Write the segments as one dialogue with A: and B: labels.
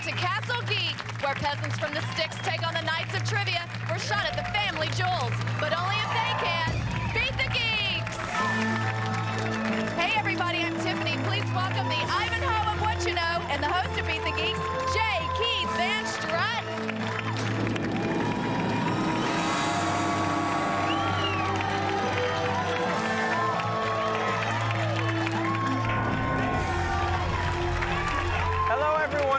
A: to Castle Geek, where peasants from the sticks take on the Knights of Trivia for a shot at the family jewels, but only if they can beat the Geeks. Hey everybody, I'm Tiffany. Please welcome the Ivanhoe of What You Know and the host of Beat the Geeks, Jay Keith Van Strut.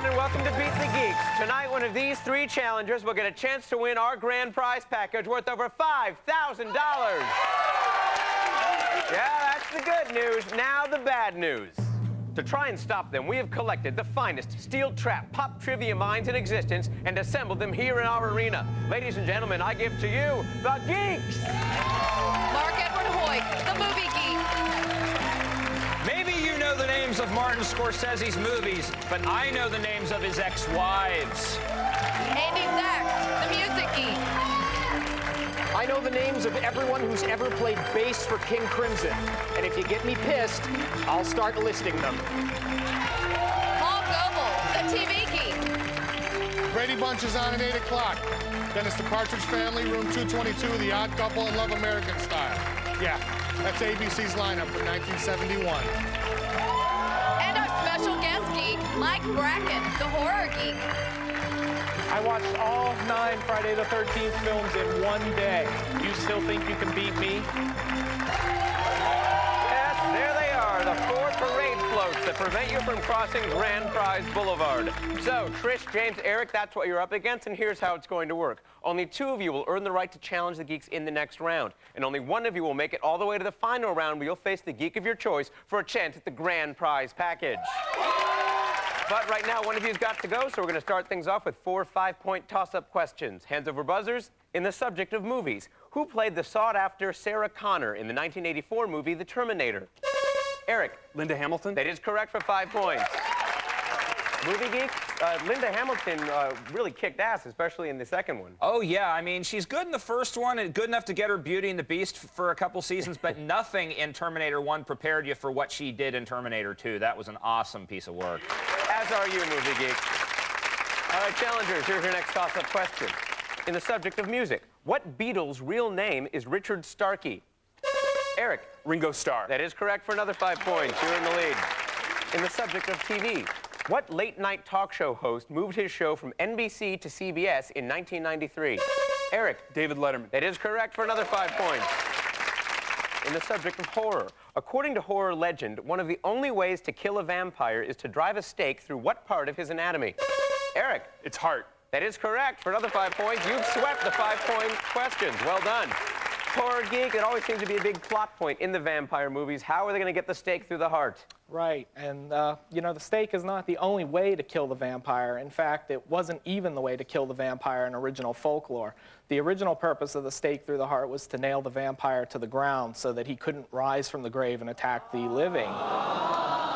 B: And welcome to Beat the Geeks. Tonight, one of these three challengers will get a chance to win our grand prize package worth over $5,000. Yeah, that's the good news. Now the bad news. To try and stop them, we have collected the finest steel trap pop trivia minds in existence and assembled them here in our arena. Ladies and gentlemen, I give to you the Geeks.
A: Mark Edward Hoyt, the movie geek.
C: Maybe you know the names of Martin Scorsese's movies, but I know the names of his ex-wives.
A: Andy Sachs, the music geek.
D: I know the names of everyone who's ever played bass for King Crimson. And if you get me pissed, I'll start listing them.
A: Paul Goebel, the TV geek.
E: Brady Bunch is on at 8 o'clock. Then it's The Partridge Family, Room 222, The Odd Couple, and Love American Style. Yeah, that's ABC's lineup for 1971.
A: And our special guest geek, Mike Bracken, the horror geek.
D: I watched all 9 Friday the 13th films in one day. You still think you can beat me?
B: Yes, there they are, the 4 parade floats that prevent you from crossing Grand Prize Boulevard. So, Trish, James, Eric, that's what you're up against, and here's how it's going to work. Only 2 of you will earn the right to challenge the Geeks in the next round, and only 1 of you will make it all the way to the final round where you'll face the Geek of your choice for a chance at the Grand Prize package. But right now, 1 of you's got to go, so we're going to start things off with 4 5-point toss-up questions. Hands over buzzers. In the subject of movies, who played the sought-after Sarah Connor in the 1984 movie The Terminator? Eric.
F: Linda Hamilton?
B: That is correct for 5 points. Movie geek, Linda Hamilton really kicked ass, especially in the second one.
C: Oh, yeah. I mean, she's good in the first one and good enough to get her Beauty and the Beast for a couple seasons, but nothing in Terminator 1 prepared you for what she did in Terminator 2. That was an awesome piece of work.
B: As are you, movie geek. All right, challengers, here's your next toss-up question. In the subject of music, what Beatles' real name is Richard Starkey? Eric.
F: Ringo Starr.
B: That is correct for another 5 points. You're in the lead. In the subject of TV, what late-night talk show host moved his show from NBC to CBS in 1993? Eric.
F: David Letterman.
B: That is correct for another 5 points. In the subject of horror, according to horror legend, one of the only ways to kill a vampire is to drive a stake through what part of his anatomy? Eric.
F: It's heart.
B: That is correct for another 5 points. You've swept the 5-point questions. Well done. Horror geek, it always seems to be a big plot point in the vampire movies. How are they going to get the stake through the heart?
G: Right, and you know, the stake is not the only way to kill the vampire. In fact, it wasn't even the way to kill the vampire in original folklore. The original purpose of the stake through the heart was to nail the vampire to the ground so that he couldn't rise from the grave and attack the living.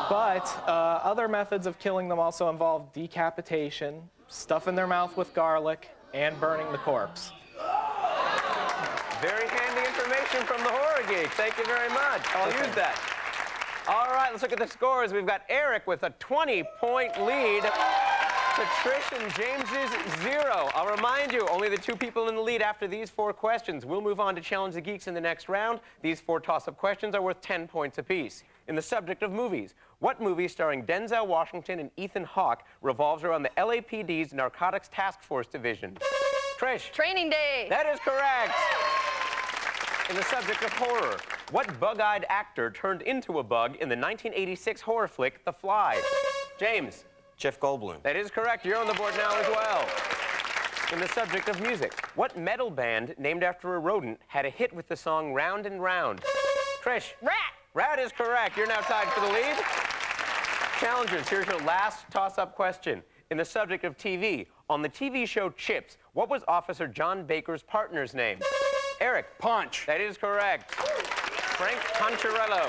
G: But other methods of killing them also involve decapitation, stuffing their mouth with garlic, and burning the corpse.
B: Very handy information from the horror geek. Thank you very much. I'll use that. All right, let's look at the scores. We've got Eric with a 20-point lead to Trish and James's 0. I'll remind you, only the 2 people in the lead after these 4 questions. We'll move on to challenge the Geeks in the next round. These 4 toss-up questions are worth 10 points apiece. In the subject of movies, what movie starring Denzel Washington and Ethan Hawke revolves around the LAPD's Narcotics Task Force Division? Trish.
A: Training Day.
B: That is correct. In the subject of horror, what bug-eyed actor turned into a bug in the 1986 horror flick, The Fly? James.
F: Jeff Goldblum.
B: That is correct. You're on the board now as well. In the subject of music, what metal band named after a rodent had a hit with the song Round and Round? Trish.
A: Rat.
B: Rat is correct. You're now tied for the lead. Challengers, here's your last toss-up question. In the subject of TV, on the TV show Chips, what was Officer John Baker's partner's name? Eric.
F: Punch.
B: That is correct. Frank Poncherello.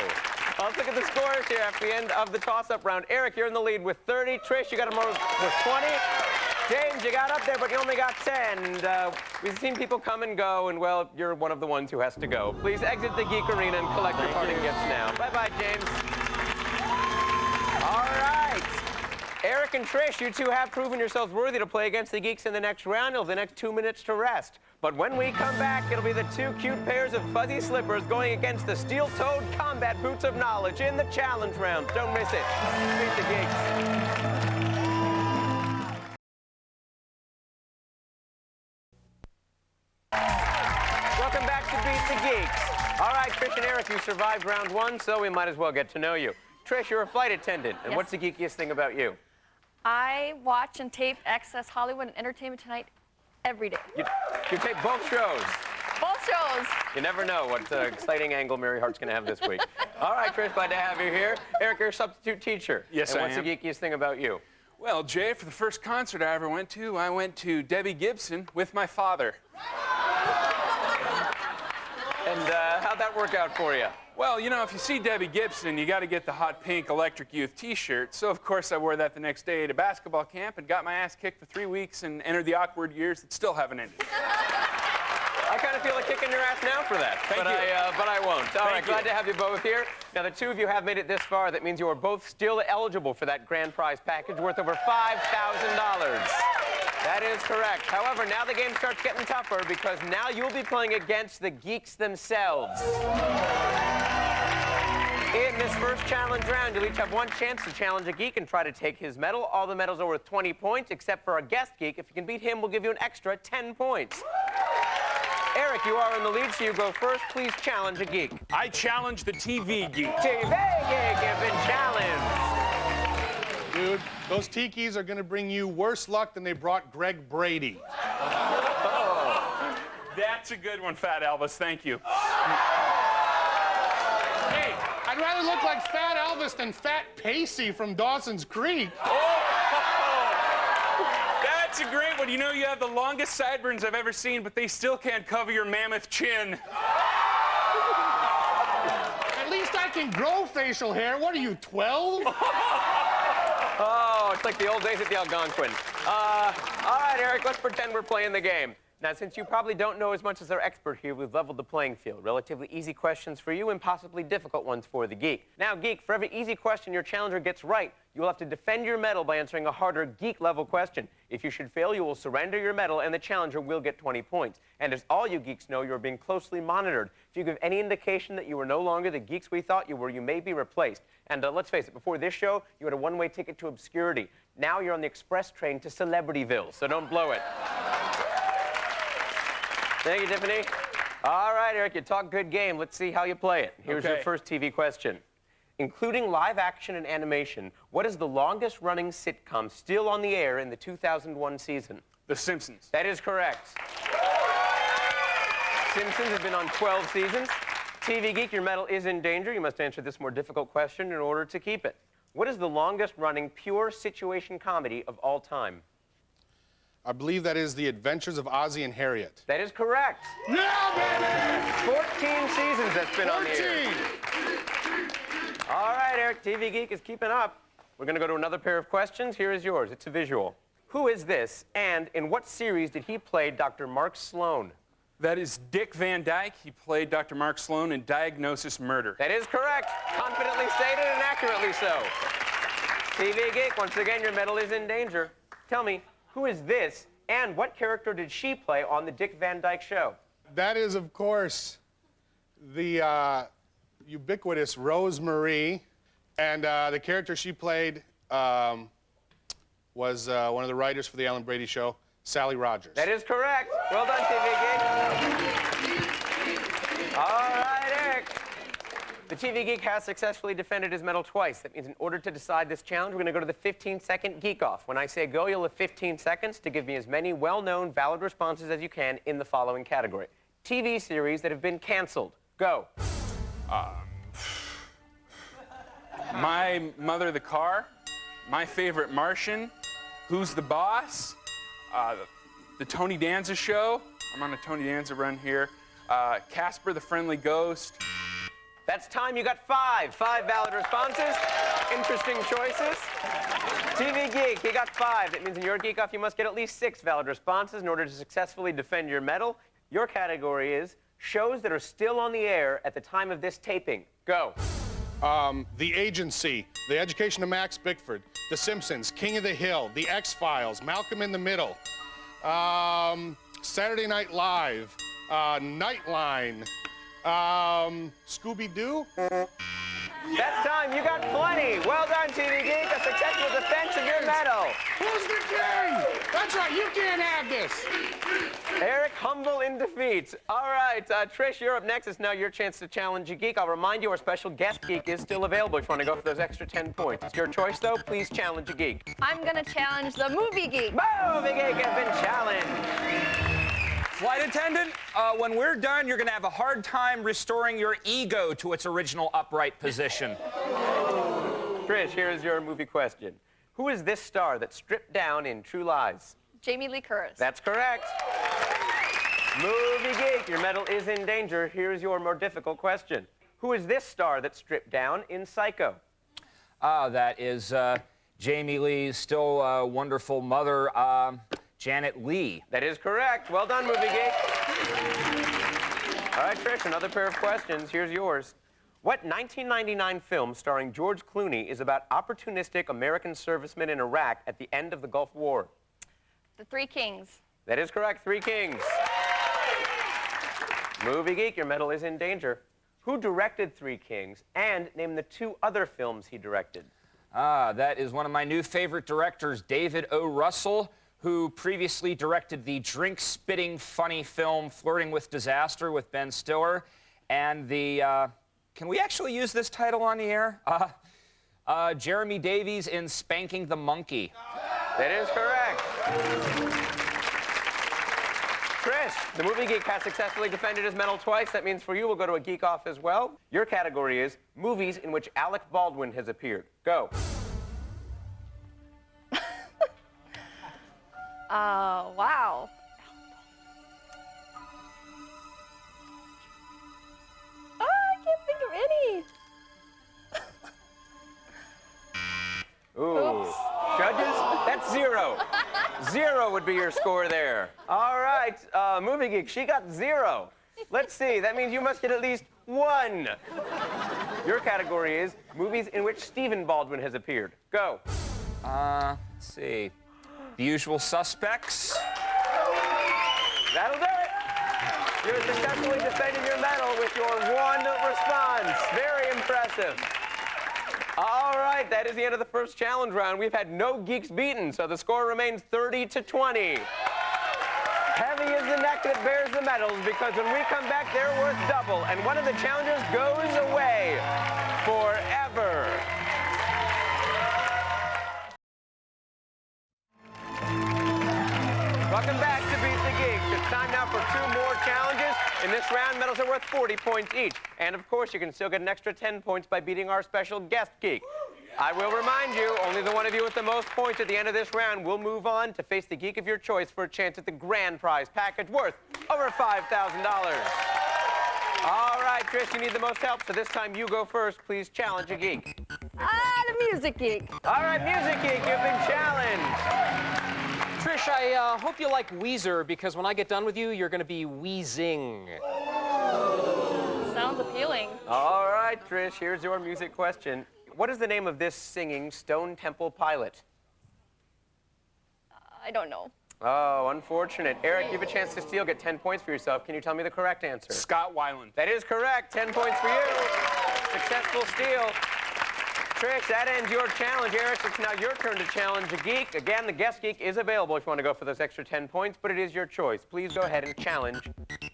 B: Let's look at the scores here after the end of the toss-up round. Eric, you're in the lead with 30. Trish, you got him with 20. James, you got up there, but you only got 10. And we've seen people come and go, and, well, you're one of the ones who has to go. Please exit the Geek Arena and collect your parting gifts now. Bye-bye, James. All right. Eric and Trish, you two have proven yourselves worthy to play against the Geeks in the next round. You'll have the next 2 minutes to rest. But when we come back, it'll be the two cute pairs of fuzzy slippers going against the steel-toed combat boots of knowledge in the challenge round. Don't miss it. Beat the Geeks. Welcome back to Beat the Geeks. All right, Trish and Eric, you survived round one, so we might as well get to know you. Trish, you're a flight attendant, and
A: Yes.
B: what's the geekiest thing about you?
A: I watch and tape Access Hollywood and Entertainment Tonight every day.
B: You tape both shows.
A: Both shows.
B: You never know what exciting angle Mary Hart's going to have this week. All right, Trish, glad to have you here. Eric, you're a substitute teacher.
F: Yes,
B: and
F: I
B: what's
F: am.
B: the geekiest thing about you?
F: Well, Jay, for the first concert I ever went to Debbie Gibson with my father.
B: And how'd that work out for you?
F: Well, you know, if you see Debbie Gibson, you got to get the hot pink Electric Youth t-shirt. So, of course, I wore that the next day to basketball camp and got my ass kicked for 3 weeks and entered the awkward years that still haven't ended.
B: I kind of feel like kicking your ass now for that.
F: Thank you.
B: But I won't. All right,
F: Thank you.
B: glad to have you both here. Now, the two of you have made it this far. That means you are both still eligible for that grand prize package worth over $5,000. That is correct. However, now the game starts getting tougher because now you'll be playing against the Geeks themselves. In this first challenge round, you'll each have one chance to challenge a geek and try to take his medal. All the medals are worth 20 points, except for a guest geek. If you can beat him, we'll give you an extra 10 points. Eric, you are in the lead, so you go first. Please challenge a geek.
F: I challenge the TV geek.
B: TV geek has been challenged.
E: Dude, those tikis are going to bring you worse luck than they brought Greg Brady.
F: That's a good one, Fat Elvis. Thank you.
E: Hey, I'd rather look like Fat Elvis than Fat Pacey from Dawson's Creek.
F: That's a great one. You know, you have the longest sideburns I've ever seen, but they still can't cover your mammoth chin.
E: At least I can grow facial hair. What are you, 12?
B: Oh, it's like the old days at the Algonquin. All right, Eric, let's pretend we're playing the game. Now, since you probably don't know as much as our expert here, we've leveled the playing field. Relatively easy questions for you and possibly difficult ones for the geek. Now, geek, for every easy question your challenger gets right, you will have to defend your medal by answering a harder geek-level question. If you should fail, you will surrender your medal, and the challenger will get 20 points. And as all you geeks know, you're being closely monitored. If you give any indication that you are no longer the geeks we thought you were, you may be replaced. And let's face it, before this show, you had a one-way ticket to obscurity. Now you're on the express train to Celebrityville, so don't blow it. Thank you, Tiffany. All right, Eric, you talk good game. Let's see how you play it. Here's your
F: Okay.
B: first TV question. Including live action and animation, what is the longest running sitcom still on the air in the 2001 season?
F: The Simpsons.
B: That is correct. Simpsons has been on 12 seasons. TV Geek, your medal is in danger. You must answer this more difficult question in order to keep it. What is the longest running pure situation comedy of all time?
E: I believe that is The Adventures of Ozzie and Harriet.
B: That is correct.
E: Yeah, baby!
B: 14 seasons that's been on the air.
E: 14!
B: All right, Eric, TV Geek is keeping up. We're going to go to another pair of questions. Here is yours. It's a visual. Who is this, and in what series did he play Dr. Mark Sloan?
F: That is Dick Van Dyke. He played Dr. Mark Sloan in Diagnosis Murder.
B: That is correct. Confidently stated and accurately so. TV Geek, once again, your medal is in danger. Tell me, who is this, and what character did she play on the Dick Van Dyke Show?
E: That is, of course, the ubiquitous Rose Marie, and the character she played was one of the writers for the Ellen Brady Show, Sally Rogers.
B: That is correct. Well done, TV Geek. All right, Eric. The TV Geek has successfully defended his medal twice. That means in order to decide this challenge, we're going to go to the 15-second Geek Off. When I say go, you'll have 15 seconds to give me as many well-known, valid responses as you can in the following category. TV series that have been canceled. Go.
F: My Mother the Car, My Favorite Martian, Who's the Boss, the Tony Danza Show. I'm on a Tony Danza run here. Casper the Friendly Ghost.
B: That's time. You got 5. 5 valid responses. Interesting choices. TV Geek, you got 5. That means in your Geek Off, you must get at least 6 valid responses in order to successfully defend your medal. Your category is shows that are still on the air at the time of this taping. Go.
E: The Agency, The Education of Max Bickford, The Simpsons, King of the Hill, The X-Files, Malcolm in the Middle, Saturday Night Live, Nightline, Scooby-Doo.
B: That's time. You got plenty. Well done, TV Geek. A successful defense of your medal.
E: Who's the king? That's right, you can't have this.
B: Eric, humble in defeat. All right, Trish, you're up next. It's now your chance to challenge a geek. I'll remind you our special guest geek is still available if you want to go for those extra 10 points. It's your choice, though. Please challenge a geek.
A: I'm going to challenge the movie geek.
B: Movie geek has been challenged.
C: Flight attendant, when we're done, you're going to have a hard time restoring your ego to its original upright position.
B: Trish, here's your movie question. Who is this star that stripped down in True Lies?
A: Jamie Lee Curtis.
B: That's correct. Movie geek, your medal is in danger. Here's your more difficult question. Who is this star that stripped down in Psycho?
C: That is Jamie Lee's still wonderful mother, Janet Leigh.
B: That is correct. Well done, movie geek. All right, Trish, another pair of questions. Here's yours. What 1999 film starring George Clooney is about opportunistic American servicemen in Iraq at the end of the Gulf War?
A: The Three Kings.
B: That is correct. Three Kings. Movie geek, your medal is in danger. Who directed Three Kings, and name the two other films he directed?
C: That is one of my new favorite directors, David O. Russell, who previously directed the drink-spitting funny film Flirting with Disaster with Ben Stiller, and the, can we actually use this title on the air? Jeremy Davies in Spanking the Monkey.
B: That is correct. Trish, the movie geek has successfully defended his medal twice. That means for you, we'll go to a geek off as well. Your category is movies in which Alec Baldwin has appeared. Go.
A: Wow. I can't think of any.
B: Ooh.
A: Oops.
B: Judges, that's 0. 0 would be your score there. All right, movie geek, she got 0. Let's see, that means you must get at least 1. Your category is movies in which Stephen Baldwin has appeared. Go.
C: Let's see. The Usual Suspects.
B: That'll do it. You're successfully defending your medal with your 1 response. Very impressive. All right, that is the end of the first challenge round. We've had no geeks beaten, so the score remains 30-20. Heavy is the neck that bears the medals, because when we come back, they're worth double, and one of the challengers goes away forever. Welcome back to Beat the Geeks. It's time now for 2 more challenges. In this round, medals are worth 40 points each. And of course, you can still get an extra 10 points by beating our special guest geek. I will remind you, only the one of you with the most points at the end of this round will move on to face the geek of your choice for a chance at the grand prize package worth over $5,000. All right, Trish, you need the most help, so this time you go first. Please challenge a geek.
A: The music geek.
B: All right, music geek, you've been challenged.
D: Trish, I hope you like Weezer, because when I get done with you, you're going to be wheezing.
A: Sounds appealing.
B: All right, Trish, here's your music question. What is the name of this singing Stone Temple pilot?
A: I don't know.
B: Oh, unfortunate. Eric, you have a chance to steal. Get 10 points for yourself. Can you tell me the correct answer?
F: Scott Weiland.
B: That is correct. 10 points for you. Successful steal. Trish, that ends your challenge. Eric, it's now your turn to challenge a geek. Again, the guest geek is available if you want to go for those extra 10 points, but it is your choice. Please go ahead and challenge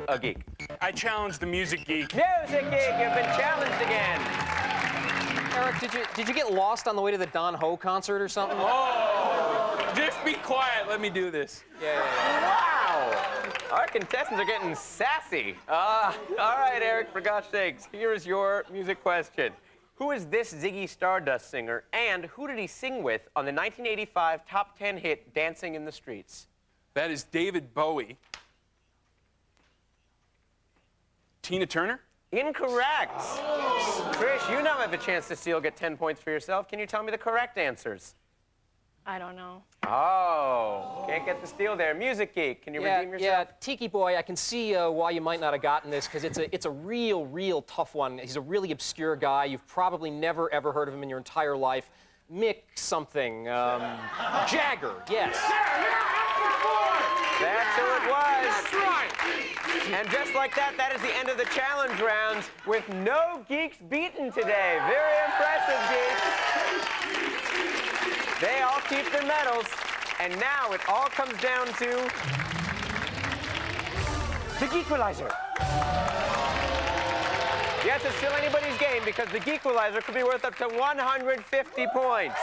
B: a geek.
F: I challenge the music geek.
B: Music geek, you've been challenged again.
D: Eric, did you get lost on the way to the Don Ho concert or something?
F: Oh, just be quiet. Let me do this.
B: Wow! Our contestants are getting sassy. All right, Eric, for gosh sakes, here's your music question. Who is this Ziggy Stardust singer, and who did he sing with on the 1985 top 10 hit Dancing in the Streets?
F: That is David Bowie. Tina Turner?
B: Incorrect. Trish, you now have a chance to steal, get 10 points for yourself. Can you tell me the correct answers?
A: I don't know.
B: Oh, can't get the steal there. Music geek, can you redeem yourself?
D: Yeah, Tiki Boy, I can see why you might not have gotten this, because it's a real tough one. He's a really obscure guy. You've probably never, ever heard of him in your entire life. Mick something. Jagger, yes.
B: That's who it was.
E: That's right.
B: And just like that, that is the end of the challenge rounds with no Geeks beaten today. Very impressive, Geeks. They all keep their medals. And now it all comes down to the Geequalizer. Yes, it's still anybody's game because the Geequalizer could be worth up to 150 points.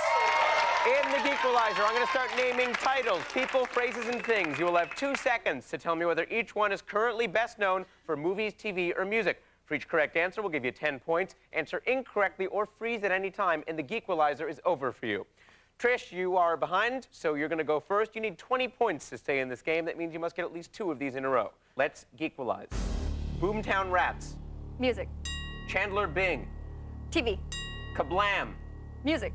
B: In the Geequalizer, I'm going to start naming titles, people, phrases, and things. You will have 2 seconds to tell me whether each one is currently best known for movies, TV, or music. For each correct answer, we'll give you 10 points. Answer incorrectly or freeze at any time, and the Geequalizer is over for you. Trish, you are behind, so you're going to go first. You need 20 points to stay in this game. That means you must get at least 2 of these in a row. Let's Geequalize. Boomtown Rats.
A: Music.
B: Chandler Bing.
A: TV.
B: Kablam.
A: Music.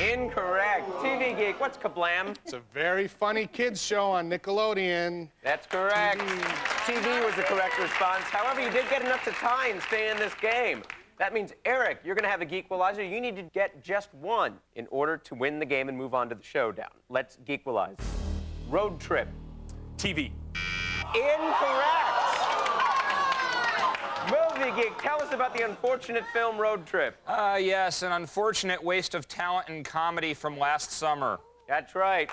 B: Incorrect. TV Geek, what's Kablam?
E: It's a very funny kids show on Nickelodeon.
B: That's correct. TV was the correct response. However, you did get enough to tie and stay in this game. That means, Eric, you're going to have a Geequalizer. You need to get just 1 in order to win the game and move on to the showdown. Let's Geequalize. Road trip.
F: TV.
B: Incorrect. Movie Geek, tell us about the unfortunate film Road Trip.
C: Yes, an unfortunate waste of talent and comedy from last summer.
B: That's right.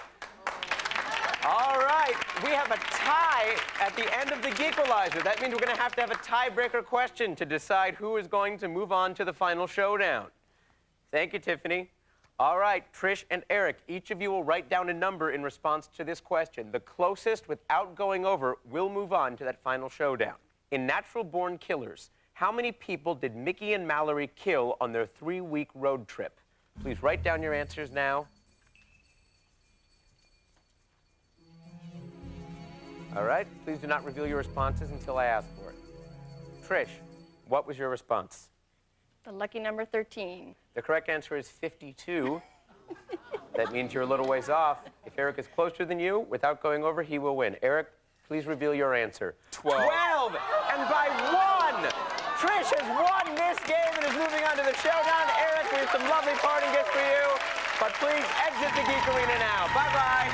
B: All right, we have a tie at the end of the Geequalizer. That means we're going to have a tiebreaker question to decide who is going to move on to the final showdown. Thank you, Tiffany. All right, Trish and Eric, each of you will write down a number in response to this question. The closest without going over will move on to that final showdown. In Natural Born Killers, how many people did Mickey and Mallory kill on their 3-week road trip? Please write down your answers now. All right, please do not reveal your responses until I ask for it. Trish, what was your response?
A: The lucky number 13.
B: The correct answer is 52. That means you're a little ways off. If Eric is closer than you, without going over, he will win. Eric, please reveal your answer.
F: 12.
B: 12! And by 1! Trish has won this game and is moving on to the showdown. Eric, we have some lovely party gifts for you. But please exit the Geek Arena now. Bye-bye.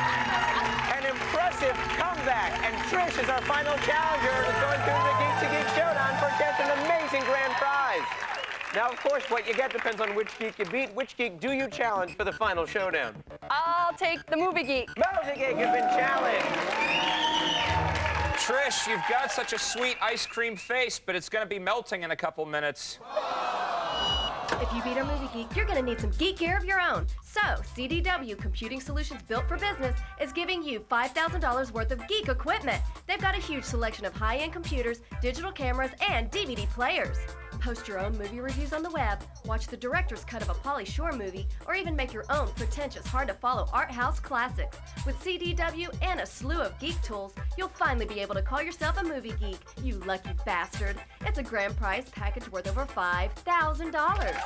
B: An impressive comeback. And Trish is our final challenger and is going through the Geek to Geek showdown for a chance at an amazing grand prize. Now, of course, what you get depends on which geek you beat. Which geek do you challenge for the final showdown?
A: I'll take the movie geek.
B: Movie Geek has been challenged.
C: Trish, you've got such a sweet ice cream face, but it's going to be melting in a couple minutes.
H: If you beat our movie geek, you're gonna need some geek gear of your own. So, CDW Computing Solutions Built for Business is giving you $5,000 worth of geek equipment. They've got a huge selection of high-end computers, digital cameras, and DVD players. Post your own movie reviews on the web, watch the director's cut of a Pauly Shore movie, or even make your own pretentious, hard-to-follow art house classics. With CDW and a slew of geek tools, you'll finally be able to call yourself a movie geek, you lucky bastard. It's a grand prize package worth over $5,000.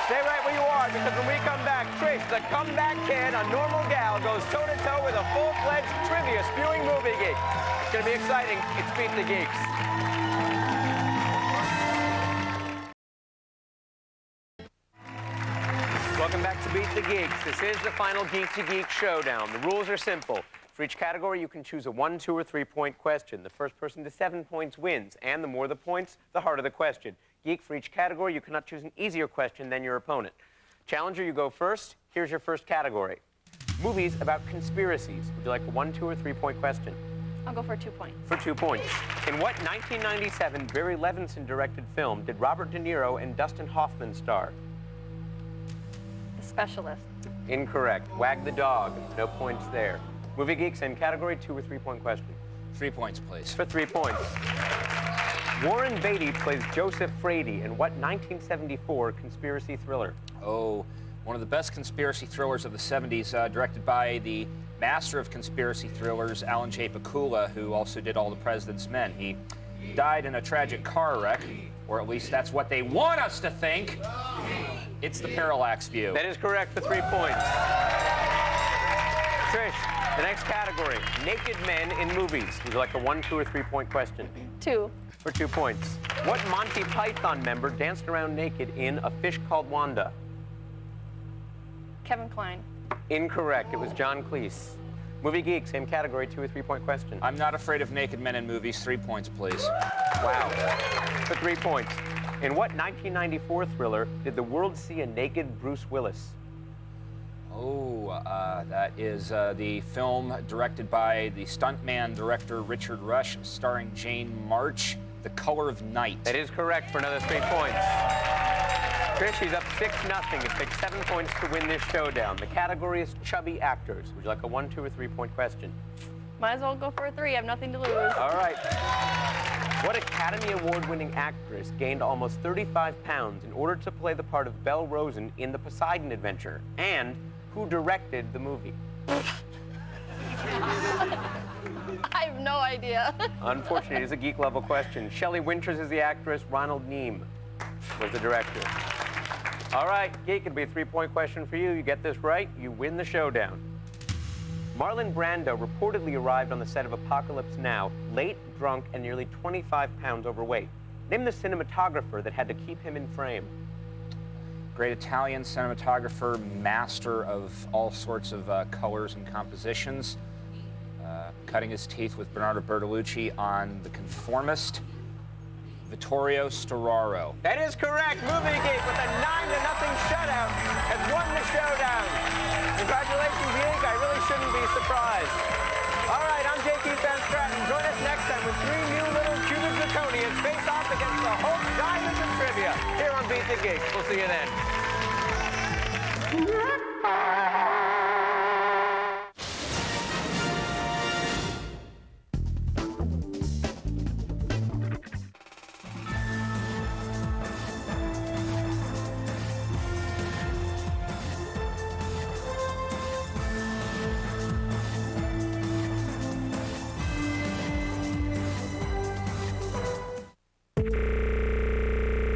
B: Stay right where you are, because when we come back, Trish, the comeback kid, a normal gal, goes toe-to-toe with a full-fledged trivia-spewing movie geek. It's going to be exciting. It's Beat the Geeks. Welcome back to Beat the Geeks. This is the final Geek to Geek showdown. The rules are simple. For each category, you can choose a 1, 2, or 3-point question. The first person to 7 points wins, and the more the points, the harder the question. Geek, for each category, you cannot choose an easier question than your opponent. Challenger, you go first. Here's your first category. Movies about conspiracies. Would you like a 1, 2, or 3-point question?
A: I'll go for 2 points.
B: For 2 points. In what 1997 Barry Levinson-directed film did Robert De Niro and Dustin Hoffman star?
A: The Specialist.
B: Incorrect. Wag the Dog. No points there. Movie Geeks in category 2 or 3-point question.
C: 3 points, please.
B: For 3 points. Warren Beatty plays Joseph Frady in what 1974 conspiracy thriller?
C: Oh, one of the best conspiracy thrillers of the 70s, directed by the master of conspiracy thrillers, Alan J. Pakula, who also did All the President's Men. He died in a tragic car wreck, or at least that's what they want us to think. It's The Parallax View.
B: That is correct for 3 points. Trish, the next category, naked men in movies. Would you like a 1, 2, or 3-point question?
A: 2.
B: For 2 points. What Monty Python member danced around naked in A Fish Called Wanda?
I: Kevin Kline.
B: Incorrect. It was John Cleese. Movie Geek, same category, 2 or 3 point question.
C: I'm not afraid of naked men in movies. 3 points, please.
B: Wow. For 3 points. In what 1994 thriller did the world see a naked Bruce Willis?
C: Oh, that is the film directed by the stuntman director Richard Rush, starring Jane March, The Color of Night.
B: That is correct for another 3 points. Trish, she's up 6-0. It takes 7 points to win this showdown. The category is chubby actors. Would you like a 1, 2, or 3 point question?
I: Might as well go for a 3. I have nothing to lose.
B: All right. What Academy Award-winning actress gained almost 35 pounds in order to play the part of Belle Rosen in The Poseidon Adventure? And who directed the movie?
I: I have no idea.
B: Unfortunately, it is a geek-level question. Shelley Winters is the actress. Ronald Neame was the director. All right, Geek, it'll be a 3 point question for you. You get this right, you win the showdown. Marlon Brando reportedly arrived on the set of Apocalypse Now, late, drunk, and nearly 25 pounds overweight. Name the cinematographer that had to keep him in frame.
C: Great Italian cinematographer, master of all sorts of colors and compositions, cutting his teeth with Bernardo Bertolucci on The Conformist, Vittorio Storaro.
B: That is correct. Movie Geek with a 9-0 shutout has won the showdown. Congratulations, Geek. I really shouldn't be surprised. All right, I'm J.P. Van Stratton. Join us next time with 3 new little Cuban Zirconians face off against the Hulk Diamonds of Trivia here on Beat the Geeks. We'll see you then.